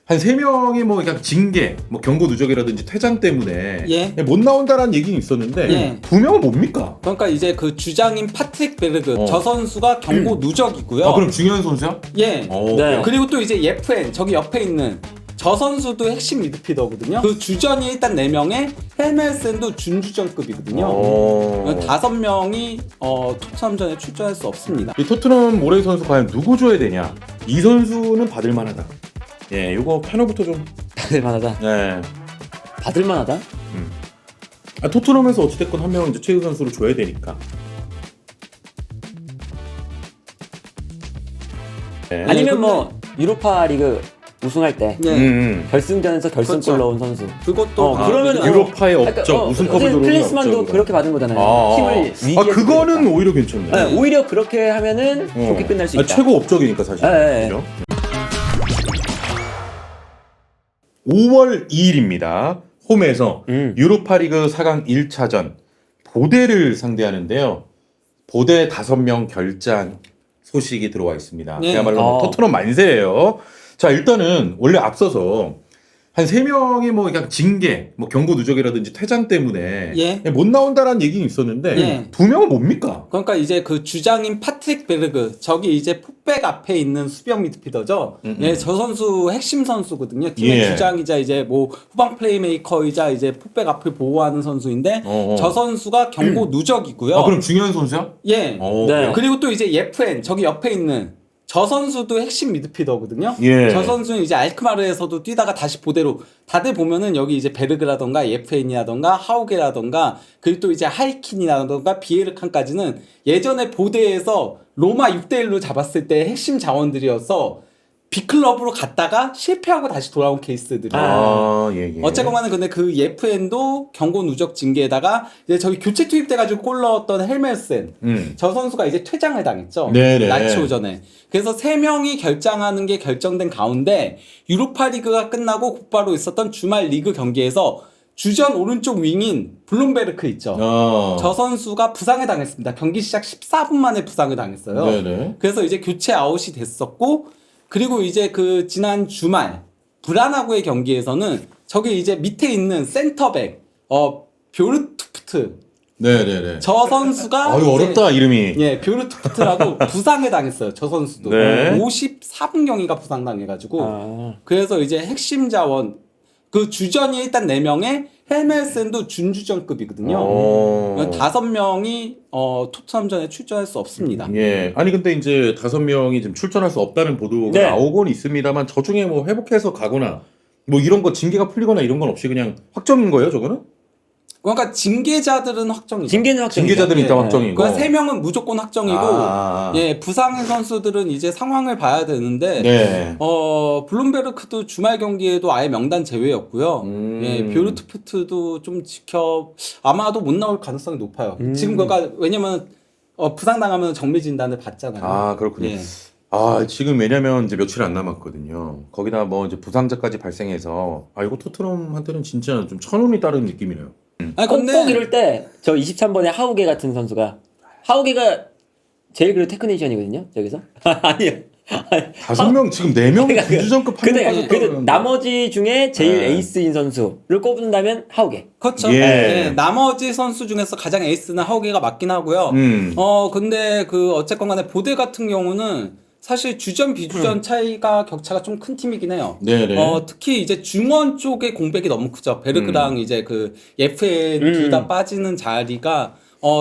한 3명이 뭐 그냥 징계, 뭐 경고 누적이라든지 퇴장 때문에 예. 못 나온다라는 얘기는 있었는데 예. 2명은 뭡니까? 그러니까 이제 그 주장인 파트릭 베르그 저 선수가 경고 누적이고요. 아 그럼 중요한 선수야? 예. 네. 그리고 또 이제 예프엔 저기 옆에 있는 저 선수도 핵심 미드필더거든요. 그 주전이 일단 4명에 헬멜센도 준주전급이거든요. 5명이 토트넘전에 출전할 수 없습니다. 이 토트넘 모레 선수 과연 누구 줘야 되냐? 이 선수는 받을 만하다. 예, 요거 패널부터 좀. 받을만하다. 네. 받을만하다. 아, 토트넘에서 어찌됐건 한 명은 이제 최우 선수를 줘야 되니까. 네. 아니면 뭐 유로파 리그 우승할 때 네. 결승전에서 결승골 그렇죠. 넣은 선수. 그것도 그러면 유로파의 업적, 약간, 우승컵을 들어오는 클리스만도 업적으로. 그렇게 받은 거잖아요. 아, 팀을 위기에 아 그거는 처했다. 오히려 괜찮네. 네, 오히려 그렇게 하면은 좋게 끝날 수 있다. 최고 업적이니까 사실. 네. 그죠? 5월 2일입니다. 홈에서 유로파리그 4강 1차전 보대를 상대하는데요. 보대 5명 결장 소식이 들어와 있습니다. 네. 그야말로 토트넘 만세예요. 자, 일단은 원래 앞서서 한 3명이 뭐 그냥 징계, 뭐 경고 누적이라든지 퇴장 때문에 예. 못 나온다라는 얘기는 있었는데 예. 2명은 뭡니까? 그러니까 이제 그 주장인 파트릭 베르그 저기 이제 풋백 앞에 있는 수비형 미드필더죠. 예, 저 선수 핵심 선수거든요. 팀의 예. 주장이자 이제 뭐 후방 플레이메이커이자 이제 풋백 앞을 보호하는 선수인데 저 선수가 경고 누적이고요. 아, 그럼 중요한 선수야? 예. 네. 그리고 또 이제 예프엔 저기 옆에 있는 저 선수도 핵심 미드필더거든요. 예. 저 선수는 이제 알크마르에서도 뛰다가 다시 보대로 다들 보면은 여기 이제 베르그라던가 예프엔이라던가 하우게라던가 그리고 또 이제 하이킨이라던가 비에르칸까지는 예전에 보대에서 로마 6대1로 잡았을 때 핵심 자원들이어서 B클럽으로 갔다가 실패하고 다시 돌아온 케이스들이에요. 아, 예, 예. 어쨌거나 근데 그 예프엔도 경고 누적 징계에다가 이제 저기 교체 투입돼가지고 골 넣었던 헬멜센 저 선수가 이제 퇴장을 당했죠. 네네. 라치오전에. 그래서 3명이 결장하는 게 결정된 가운데 유로파리그가 끝나고 곧바로 있었던 주말 리그 경기에서 주전 오른쪽 윙인 블룸베르크 있죠. 저 선수가 부상을 당했습니다. 경기 시작 14분 만에 부상을 당했어요. 네네. 그래서 이제 교체 아웃이 됐었고 그리고 이제 그 지난 주말 브라나구의 경기에서는 저기 이제 밑에 있는 센터백 뷰르투프트 네네네. 저 선수가 아유, 어렵다, 이름이. 예, 뷰르투프트라고 부상을 당했어요. 저 선수도. 네. 54분경이가 부상당해가지고. 그래서 이제 핵심 자원, 그 주전이 일단 4명에 헬멜센도 준주전급이거든요. 5명이 토트넘전에 출전할 수 없습니다. 예. 아니, 근데 이제 5명이 지금 출전할 수 없다는 보도가 네. 나오곤 있습니다만, 저 중에 뭐 회복해서 가거나, 뭐 이런 거 징계가 풀리거나 이런 건 없이 그냥 확정인 거예요, 저거는? 그러니까 징계자들은 확정이죠. 징계는 확정. 징계자들은 일단 확정이고. 그러니까 3명은 무조건 확정이고, 예, 부상의 선수들은 이제 상황을 봐야 되는데, 네. 블룸베르크도 주말 경기에도 아예 명단 제외였고요. 예, 뷰르투프트도 좀 아마도 못 나올 가능성이 높아요. 지금 그러니까 왜냐면 부상 당하면 정밀 진단을 받잖아요. 아, 그렇군요. 예. 아, 지금 왜냐면 이제 며칠 안 남았거든요. 거기다 뭐 이제 부상자까지 발생해서, 아, 이거 토트넘한테는 진짜 좀 천운이 따르는 느낌이네요. 아니 꼭 이럴 때 저 23번에 하우게 같은 선수가 하우게가 제일 그래도 테크니션이거든요. 저기서 아니요. 5명 지금 4명 준주전급 한 명 근데 빠졌다고 나머지 중에 제일 네. 에이스인 선수를 꼽는다면 하우게. 그렇죠. 예. 예, 나머지 선수 중에서 가장 에이스는 하우게가 맞긴 하고요. 근데 그 어쨌건 간에 보대 같은 경우는 사실 주전 비주전 차이가 격차가 좀 큰 팀이긴 해요. 네네. 특히 이제 중원 쪽의 공백이 너무 크죠. 베르그랑 이제 그 예프에 둘 다 빠지는 자리가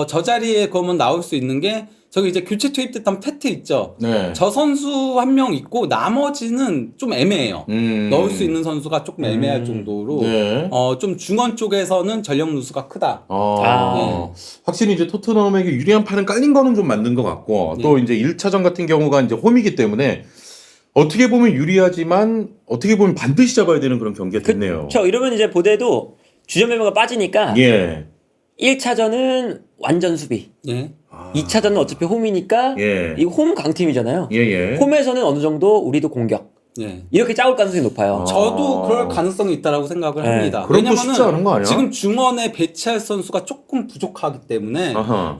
저 자리에 그러면 나올 수 있는 게 저기 이제 교체 투입됐던 페트 있죠. 네. 저 선수 한 명 있고 나머지는 좀 애매해요. 넣을 수 있는 선수가 조금 애매할 정도로 네. 좀 중원 쪽에서는 전력 누수가 크다. 확실히 이제 토트넘에게 유리한 판은 깔린 거는 좀 맞는 것 같고 또 이제 1차전 같은 경우가 이제 홈이기 때문에 어떻게 보면 유리하지만 어떻게 보면 반드시 잡아야 되는 그런 경기가 됐네요. 그렇죠. 이러면 이제 보대도 주전 멤버가 빠지니까 예. 1차전은 완전 수비. 예. 2차전은 어차피 홈이니까 예. 이거 홈 강팀이잖아요. 예. 홈에서는 어느 정도 우리도 공격. 예. 이렇게 짜올 가능성이 높아요. 저도 그럴 가능성이 있다라고 생각을 네. 합니다. 그럼 또 쉽지 않은 거 아니야? 지금 중원에 배치할 선수가 조금 부족하기 때문에 아하.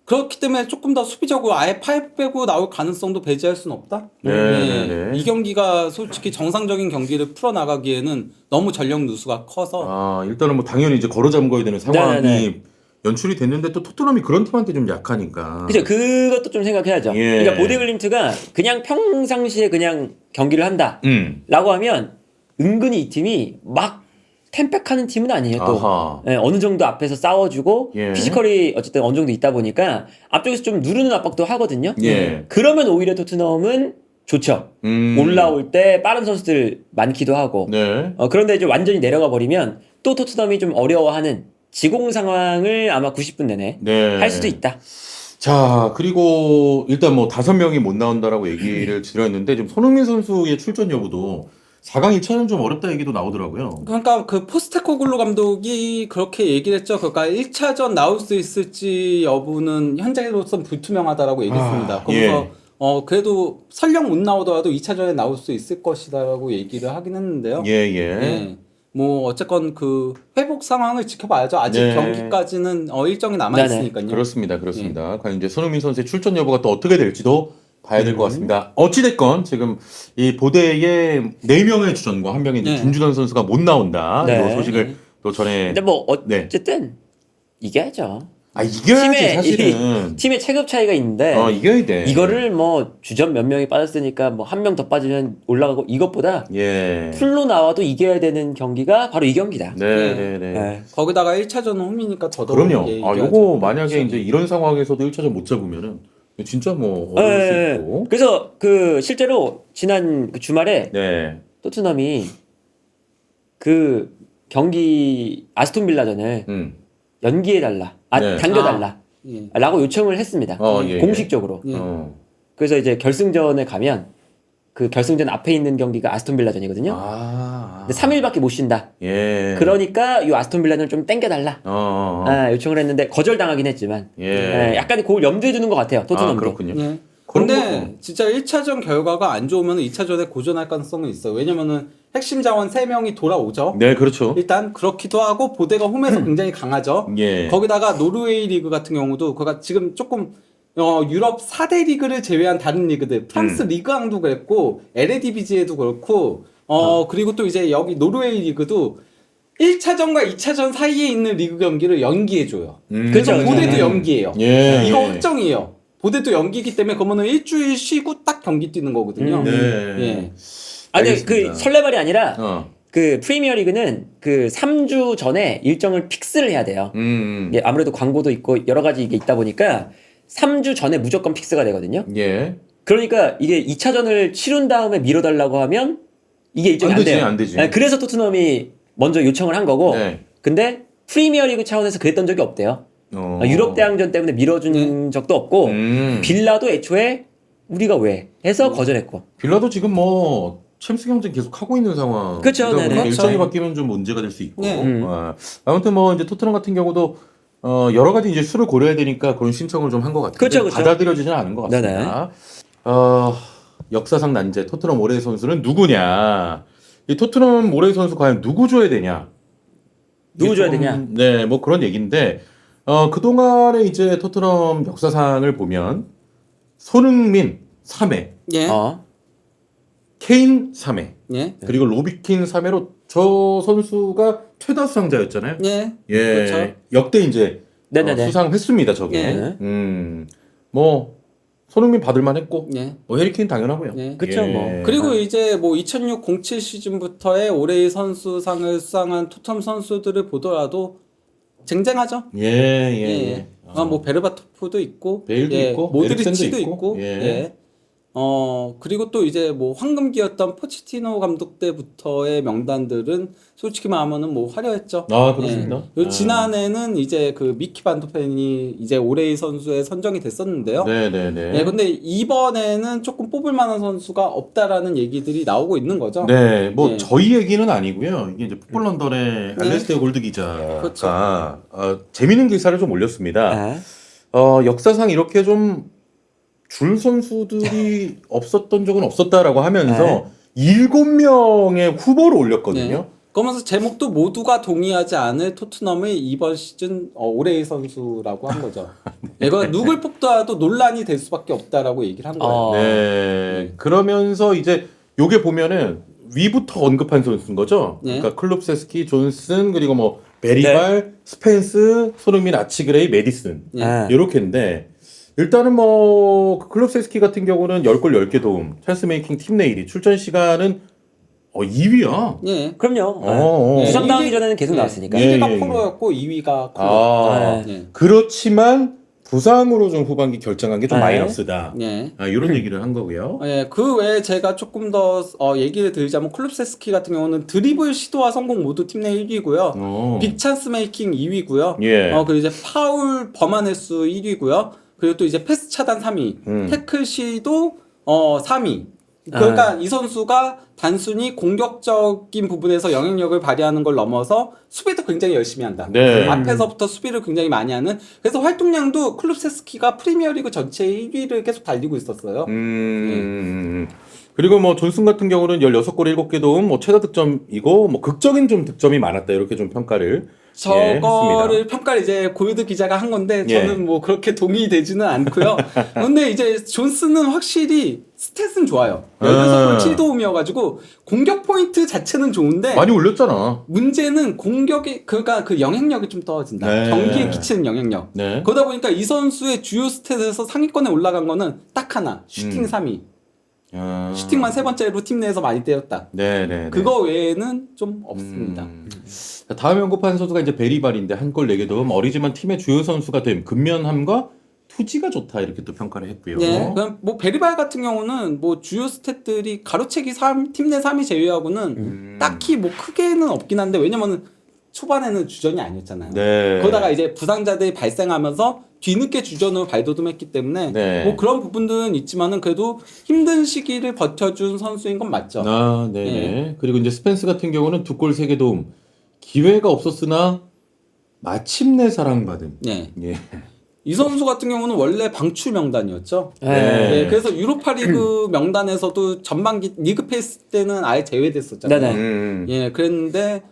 그렇기 때문에 조금 더 수비적으로 아예 파이브 빼고 나올 가능성도 배제할 수는 없다. 네. 이 경기가 솔직히 정상적인 경기를 풀어 나가기에는 너무 전력 누수가 커서 아, 일단은 뭐 당연히 이제 걸어 잠궈야 되는 상황이 네네네. 연출이 됐는데 또 토트넘이 그런 팀한테 좀 약하니까. 그죠? 그것도 좀 생각해야죠. 예. 그러니까 보데글림트가 그냥 평상시에 그냥 경기를 한다라고 하면 은근히 이 팀이 막 템백하는 팀은 아니에요. 또 아하. 예, 어느 정도 앞에서 싸워주고 예. 피지컬이 어쨌든 어느 정도 있다 보니까 앞쪽에서 좀 누르는 압박도 하거든요. 예. 그러면 오히려 토트넘은 좋죠. 올라올 때 빠른 선수들 많기도 하고. 네. 그런데 이제 완전히 내려가 버리면 또 토트넘이 좀 어려워하는 지공 상황을 아마 90분 내내 네. 할 수도 있다. 자, 그리고 일단 뭐 5명이 못 나온다라고 얘기를 드렸는데 지금 손흥민 선수의 출전 여부도 4강 2차는 좀 어렵다 얘기도 나오더라고요. 그러니까 그 포스테코글루 감독이 그렇게 얘기를 했죠. 그러니까 1차전 나올 수 있을지 여부는 현재로선 불투명하다라고 얘기했습니다. 거기서 예. 그래도 설령 못 나오더라도 2차전에 나올 수 있을 것이다라고 얘기를 하긴 했는데요. 예, 예. 예. 뭐 어쨌건 그 회복 상황을 지켜봐야죠. 아직 네. 경기까지는 일정이 남아 있으니까요. 그렇습니다. 그렇습니다. 과연 이제 손흥민 선수의 출전 여부가 또 어떻게 될지도 봐야 될 것 같습니다. 어찌됐건 지금 이 보대의 4명의 주전과 1명의 이제 네. 김주전 선수가 못 나온다. 네. 이 소식을 또 전에. 근데 뭐 네. 어쨌든 이겨야죠. 아, 이겨야지 팀의- 사실은. 팀의 체급 차이가 있는데 이겨야 돼. 이거를 뭐 주전 몇 명이 빠졌으니까 뭐 한 명 더 빠지면 올라가고 이것보다 예. 풀로 나와도 이겨야 되는 경기가 바로 이 경기다. 네, 네, 네. 네. 거기다가 1차전은 홈이니까 더더욱 그럼요. 예, 아, 이겨야죠. 요거 만약에 이제 이런 상황에서도 1차전 못 잡으면은 진짜 뭐 어려울 네. 수 있고. 그래서 그 실제로 지난 그 주말에 네. 토트넘이 그 경기 아스톤 빌라전을 연기해달라, 네. 당겨달라, 예. 라고 요청을 했습니다. 예. 공식적으로. 예. 그래서 이제 결승전에 가면 그 결승전 앞에 있는 경기가 아스톤 빌라전이거든요. 아. 근데 3일밖에 못 쉰다. 예. 그러니까 이 아스톤 빌라전을 좀 땡겨달라. 요청을 했는데 거절당하긴 했지만 예. 약간 그걸 염두에 두는 것 같아요. 토트넘도. 그렇군요. 예. 그런 근데 진짜 1차전 결과가 안 좋으면 2차전에 고전할 가능성은 있어요. 왜냐면은 핵심 자원 3명이 돌아오죠. 네, 그렇죠. 일단 그렇기도 하고 보대가 홈에서 굉장히 강하죠. 예. 거기다가 노르웨이 리그 같은 경우도 그가 지금 조금 유럽 4대 리그를 제외한 다른 리그들 프랑스 리그앙도 그랬고 LADBG에도 그렇고 그리고 또 이제 여기 노르웨이 리그도 1차전과 2차전 사이에 있는 리그 경기를 연기해줘요. 그래서 그쵸, 보대도 그쵸. 연기해요. 예. 이거 확정이에요. 보대도 연기기 때문에 그러면은 일주일 쉬고 딱 경기 뛰는 거거든요. 네. 예. 아니 알겠습니다. 그 설레발이 아니라 어. 그 프리미어 리그는 그 3주 전에 일정을 픽스를 해야 돼요. 이게 아무래도 광고도 있고 여러 가지 이게 있다 보니까 3주 전에 무조건 픽스가 되거든요. 예. 그러니까 이게 2차전을 치른 다음에 미뤄달라고 하면 이게 일정이 안, 안 되지, 돼요. 안 되지. 네, 그래서 토트넘이 먼저 요청을 한 거고 네. 근데 프리미어 리그 차원에서 그랬던 적이 없대요. 유럽 대항전 때문에 미뤄준 적도 없고 빌라도 애초에 우리가 왜 해서 거절했고. 빌라도 지금 뭐 챔스 경쟁 계속 하고 있는 상황. 그쵸, 네네. 일정이 그렇죠. 바뀌면 좀 문제가 될 수 있고. 네. 아무튼 뭐 이제 토트넘 같은 경우도 여러 가지 이제 수를 고려해야 되니까 그런 신청을 좀 한 것 같은데 그쵸, 그쵸. 받아들여지지는 않은 것 같습니다. 역사상 난제 토트넘 올해의 선수는 누구냐? 이 토트넘 올해의 선수 과연 누구 줘야 되냐? 누구 이게 줘야 좀, 되냐? 네, 뭐 그런 얘기인데 그동안에 이제 토트넘 역사상을 보면 손흥민 3회, 예. 케인 3회, 예. 그리고 로비킨 3회로 저 선수가 최다 수상자였잖아요. 예. 예, 그렇죠. 역대 이제 네네네. 수상했습니다. 저게. 예. 뭐 손흥민 받을만 했고, 예. 뭐 해리케인 당연하고요. 예. 그쵸, 뭐. 그리고 이제 뭐 2006-07 시즌부터의 올해의 선수상을 수상한 토트넘 선수들을 보더라도 쟁쟁하죠. 예. 뭐 베르바토프도 있고, 베일도 있고, 모드리치도 에릭센도 있고, 있고, 예. 그리고 또 이제 뭐 황금기였던 포치티노 감독 때부터의 명단들은 솔직히 말하면은 뭐 화려했죠. 그렇습니다. 예. 그리고 지난해는 이제 그 미키 반도펜이 이제 올해의 선수에 선정이 됐었는데요. 네네네. 예, 근데 이번에는 조금 뽑을 만한 선수가 없다라는 얘기들이 나오고 있는 거죠. 네, 뭐 예. 저희 얘기는 아니고요. 이게 이제 풋볼 런던의 알레스테어 골드 기자가 그렇죠. 재밌는 기사를 좀 올렸습니다. 역사상 이렇게 좀 줄 선수들이 없었던 적은 없었다라고 하면서 7명의 후보를 올렸거든요. 그러면서 제목도 모두가 동의하지 않을 토트넘의 이번 시즌 오레이 선수라고 한 거죠. 이거 누굴 뽑더라도 논란이 될 수밖에 없다라고 얘기를 한 거예요. 네. 그러면서 이제 요게 보면은 위부터 언급한 선수인 거죠. 네. 그러니까 클룹세스키, 존슨 그리고 뭐 베리발, 스펜스, 손흥민, 아치그레이, 메디슨 네. 이렇게인데 일단은 뭐 클룹세스키 같은 경우는 10골 10개 도움, 찬스 메이킹 팀 내 1위, 출전 시간은 2위야. 예. 그럼요. 네. 부상당하기 이게- 전에는 계속 나왔으니까. 예. 1위가 포로였고 2위가 클로. 아, 네. 그렇지만 부상으로 좀 후반기 결정한 게 좀 네. 마이너스다. 네. 이런 얘기를 한 거고요. 예, 그 외에 제가 조금 더 얘기를 드리자면 클룹세스키 같은 경우는 드리블 시도와 성공 모두 팀 내 1위고요. 빅찬스 메이킹 2위고요. 예. 그리고 이제 파울 범한 횟수 1위고요. 그리고 또 이제 패스 차단 3위, 태클 시도 3위. 그러니까 이 선수가 단순히 공격적인 부분에서 영향력을 발휘하는 걸 넘어서 수비도 굉장히 열심히 한다. 네. 앞에서부터 수비를 굉장히 많이 하는. 그래서 활동량도 클룹세스키가 프리미어리그 전체 1위를 계속 달리고 있었어요. 그리고 뭐 존슨 같은 경우는 16골 7개 도움, 뭐 최다 득점이고 뭐 극적인 좀 득점이 많았다 이렇게 좀 평가를 저거를 했습니다. 평가를 이제 골드 기자가 한 건데 예. 저는 뭐 그렇게 동의되지는 않고요. 근데 이제 존슨은 확실히 스탯은 좋아요. 16골 7도움이어가지고 공격 포인트 자체는 좋은데 많이 올렸잖아. 문제는 공격이 그러니까 그 영향력이 좀 떨어진다. 네. 경기에 끼치는 영향력. 네. 그러다 보니까 이 선수의 주요 스탯에서 상위권에 올라간 거는 딱 하나. 슈팅 3위. 슈팅만 3번째로 팀 내에서 많이 때렸다. 네네. 그거 외에는 좀 없습니다. 자, 다음에 언급한 선수가 이제 베리발인데 한 골 4개 도움, 어리지만 팀의 주요 선수가 됨, 근면함과 투지가 좋다 이렇게 또 평가를 했고요. 네, 그럼 뭐 베리발 같은 경우는 뭐 주요 스탯들이 가로채기 팀 내 3위 제외하고는 딱히 뭐 크게는 없긴 한데 왜냐면은 초반에는 주전이 아니었잖아요. 네. 그러다가 이제 부상자들이 발생하면서 뒤늦게 주전으로 발돋움했기 때문에 네. 뭐 그런 부분들은 있지만은 그래도 힘든 시기를 버텨준 선수인 건 맞죠. 네네. 예. 그리고 이제 스펜스 같은 경우는 2골 3개 도움, 기회가 없었으나 마침내 사랑받은. 네. 예. 이 선수 같은 경우는 원래 방출 명단이었죠. 네. 네, 그래서 유로파리그 명단에서도 전반기 리그 페이스 때는 아예 제외됐었잖아요. 네네. 예, 그랬는데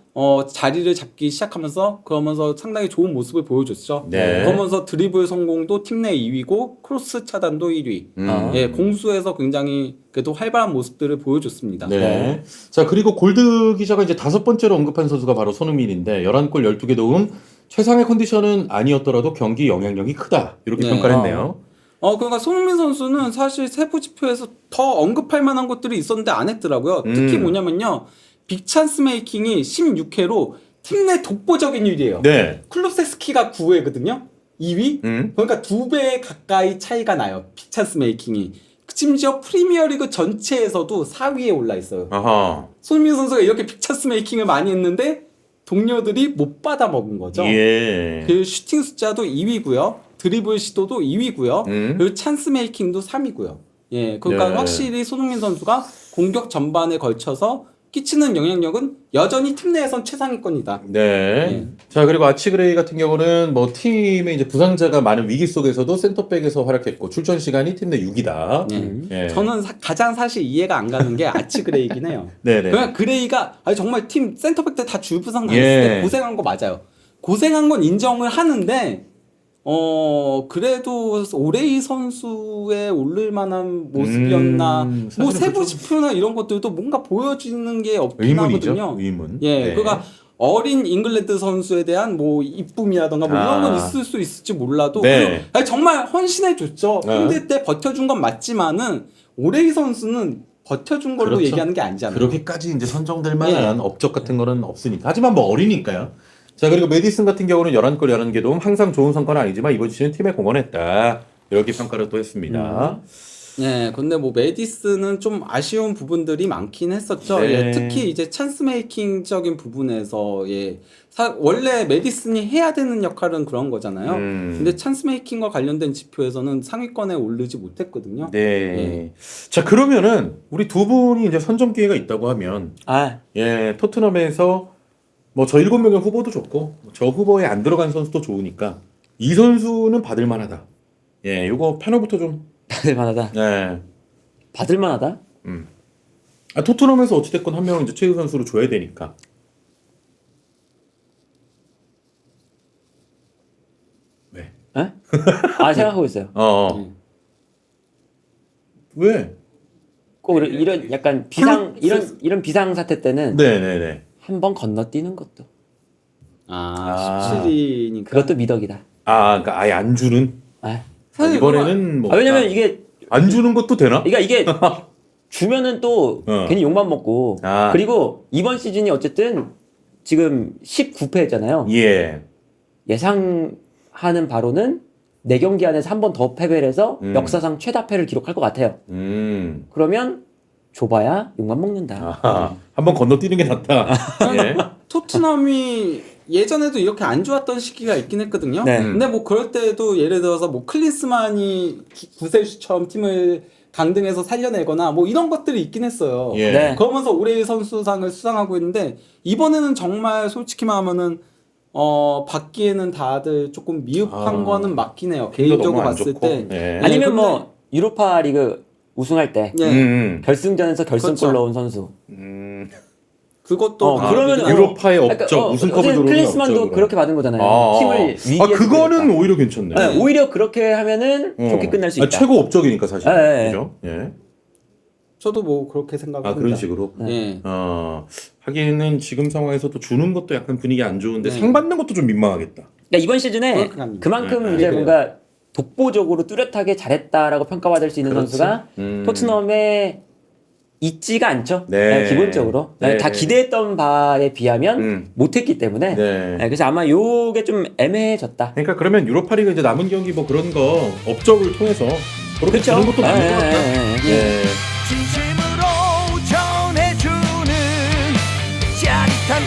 자리를 잡기 시작하면서 그러면서 상당히 좋은 모습을 보여줬죠. 네. 그러면서 드리블 성공도 팀 내 2위고 크로스 차단도 1위. 예, 공수에서 굉장히 그래도 활발한 모습들을 보여줬습니다. 네. 자, 그리고 골드 기자가 이제 5번째로 언급한 선수가 바로 손흥민인데 11골 12개 도움, 최상의 컨디션은 아니었더라도 경기 영향력이 크다. 이렇게 네. 평가를 했네요. 그러니까 손흥민 선수는 사실 세부 지표에서 더 언급할 만한 것들이 있었는데 안 했더라고요. 특히 뭐냐면요. 빅찬스 메이킹이 16회로 팀 내 독보적인 1위예요. 네. 클롭세스키가 9회거든요. 2위? 그러니까 2배 가까이 차이가 나요. 빅찬스 메이킹이. 심지어 프리미어리그 전체에서도 4위에 올라 있어요. 아하. 손흥민 선수가 이렇게 빅찬스 메이킹을 많이 했는데 동료들이 못 받아 먹은 거죠. 예. 그 슈팅 숫자도 2위고요. 드리블 시도도 2위고요. 그리고 찬스 메이킹도 3위고요. 예, 그러니까 네. 확실히 손흥민 선수가 공격 전반에 걸쳐서 끼치는 영향력은 여전히 팀 내에선 최상위권이다. 네. 자, 그리고 아치그레이 같은 경우는 뭐 팀에 이제 부상자가 많은 위기 속에서도 센터백에서 활약했고 출전 시간이 팀 내 6이다. 예. 저는 가장 사실 이해가 안 가는 게 아치그레이긴 해요. 네네. 그냥 그레이가 정말 팀 센터백들 다 주부상 당했을 예. 때 고생한 거 맞아요. 고생한 건 인정을 하는데 그래도 오레이 선수의 오를 만한 모습이었나. 뭐 사실은 세부 그렇죠. 지표나 이런 것들도 뭔가 보여주는 게 없긴 의문이죠. 하거든요. 의문. 예, 네. 그러니까 어린 잉글랜드 선수에 대한 뭐 이쁨이라던가 뭐 이런 건 있을 수 있을지 몰라도 네. 그리고 아니, 정말 헌신해줬죠. 네. 힘들 때 버텨준 건 맞지만은 오레이 선수는 버텨준 걸로 그렇죠. 얘기하는 게 아니잖아요. 그렇게까지 이제 선정될 만한 업적 같은 거는 없으니까. 하지만 뭐 어리니까요. 자, 그리고 메디슨 같은 경우는 11골 11개 도움, 항상 좋은 성과는 아니지만 이번 시즌 팀에 공헌했다. 이렇게 평가를 또 했습니다. 네, 근데 뭐 메디슨은 좀 아쉬운 부분들이 많긴 했었죠. 네. 예, 특히 이제 찬스 메이킹적인 부분에서 원래 메디슨이 해야 되는 역할은 그런 거잖아요. 근데 찬스 메이킹과 관련된 지표에서는 상위권에 오르지 못했거든요. 네. 자, 그러면은 우리 두 분이 이제 선정 기회가 있다고 하면 예, 토트넘에서 뭐 저 7명의 후보도 좋고 저 후보에 안 들어간 선수도 좋으니까 이 선수는 받을 만하다. 예, 요거 패널부터 좀. 받을 만하다. 네. 받을 만하다? 토트넘에서 어찌됐건 한 명은 이제 최우 선수로 줘야 되니까. 에? 아 생각하고 있어요. 왜? 꼭 이런 약간 이런 비상 사태 때는 네네네. 한번 건너뛰는 것도 17이니까. 그것도 미덕이다. 그러니까 아예 안 주는. 아, 이번에는 뭐. 왜냐면 이게 안 주는 것도 되나? 그러니까 이게 주면은 또 괜히 욕만 먹고 그리고 이번 시즌이 어쨌든 지금 19패했잖아요. 예. 예상하는 바로는 4경기 안에서 한 번 더 패배를 해서 역사상 최다패를 기록할 것 같아요. 그러면 줘봐야 욕만 먹는다. 한번 건너뛰는 게 낫다. 예. 토트넘이 예전에도 이렇게 안 좋았던 시기가 있긴 했거든요. 네. 근데 뭐 그럴 때도 예를 들어서 뭐 클린스만이 구세주처럼 팀을 강등해서 살려내거나 뭐 이런 것들이 있긴 했어요. 예. 네. 그러면서 올해의 선수상을 수상하고 있는데 이번에는 정말 솔직히 말하면은 받기에는 다들 조금 미흡한 거는 맞긴 해요. 개인적으로 너무 안 봤을 좋고. 때. 예. 아니면 근데- 뭐 유로파 리그 우승할 때 예. 결승전에서 결승골 그렇죠. 넣은 선수. 그것도 그러면은 유로파의 업적 그러니까, 우승컵을 어쨌든 노리는 클린스만도 업적으로. 그렇게 받은 거잖아요. 팀을 위기에 그거는 처했다. 오히려 괜찮네. 네, 오히려 그렇게 하면은 좋게 끝날 수 있다. 최고 업적이니까 사실. 네. 그죠? 예. 저도 뭐 그렇게 생각합니다. 그런 식으로. 예. 하기에는 지금 상황에서도 주는 것도 약간 분위기 안 좋은데 네. 상 받는 것도 좀 민망하겠다. 그러니까 이번 시즌에 그렇게 합니다. 그만큼 네, 이제 그래요. 뭔가 독보적으로 뚜렷하게 잘했다라고 평가받을 수 있는 그렇지. 선수가 토트넘에 있지가 않죠. 네. 기본적으로 네. 다 기대했던 바에 비하면 못했기 때문에 네. 그래서 아마 요게 좀 애매해졌다. 그러니까 그러면 유로파리그 이제 남은 경기 뭐 그런 거 업적을 통해서 그렇게 그렇죠. 주는 것도 맞는 것 같다. 예. 진심으로 전해주는 짜릿한